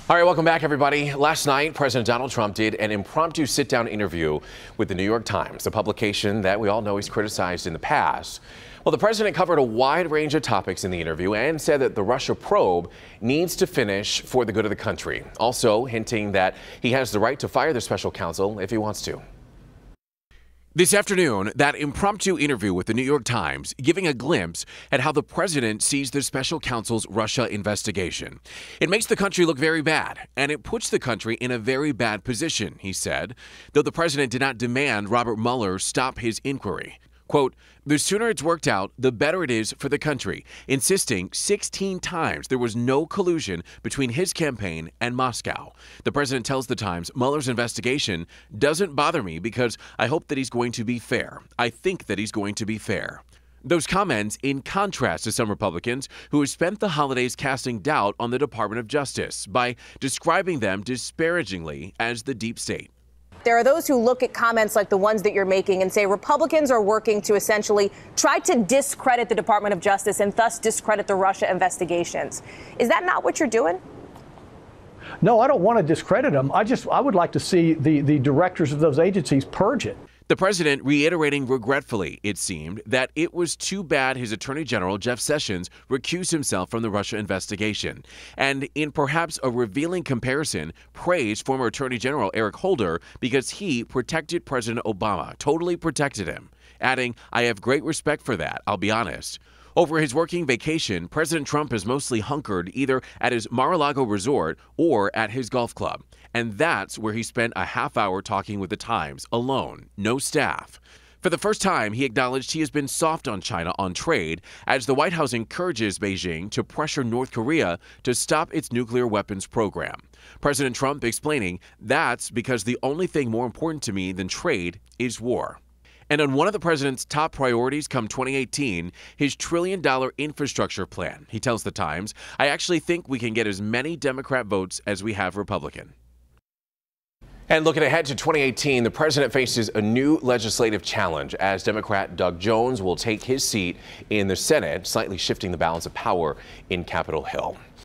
All right, welcome back, everybody. Last night, President Donald Trump did an impromptu sit-down interview with the New York Times, a publication that we all know he's criticized in the past. Well, the president covered a wide range of topics in the interview and said that the Russia probe needs to finish for the good of the country, also hinting that he has the right to fire the special counsel if he wants to. This afternoon, that impromptu interview with the New York Times giving a glimpse at how the president sees the special counsel's Russia investigation. It makes the country look very bad, and it puts the country in a very bad position, he said, though the president did not demand Robert Mueller stop his inquiry. Quote, "The sooner it's worked out, the better it is for the country," insisting 16 times there was no collusion between his campaign and Moscow. The president tells the Times Mueller's investigation doesn't bother me because I hope that he's going to be fair. I think that he's going to be fair. Those comments in contrast to some Republicans who have spent the holidays casting doubt on the Department of Justice by describing them disparagingly as the deep state. There are those who look at comments like the ones that you're making and say Republicans are working to essentially try to discredit the Department of Justice and thus discredit the Russia investigations. Is that not what you're doing? No, I don't want to discredit them. I would like to see the directors of those agencies purge it. The president reiterating regretfully, it seemed, that it was too bad his Attorney General, Jeff Sessions, recused himself from the Russia investigation. And in perhaps a revealing comparison, praised former Attorney General Eric Holder because he protected President Obama, totally protected him, adding, "I have great respect for that, I'll be honest." Over his working vacation, President Trump is mostly hunkered either at his Mar-a-Lago resort or at his golf club. And that's where he spent a half hour talking with the Times, alone, no staff. For the first time, he acknowledged he has been soft on China on trade as the White House encourages Beijing to pressure North Korea to stop its nuclear weapons program. President Trump explaining, "That's because the only thing more important to me than trade is war." And on one of the president's top priorities come 2018, his trillion-dollar infrastructure plan, he tells the Times, "I actually think we can get as many Democrat votes as we have Republican." And looking ahead to 2018, the president faces a new legislative challenge as Democrat Doug Jones will take his seat in the Senate, slightly shifting the balance of power in Capitol Hill.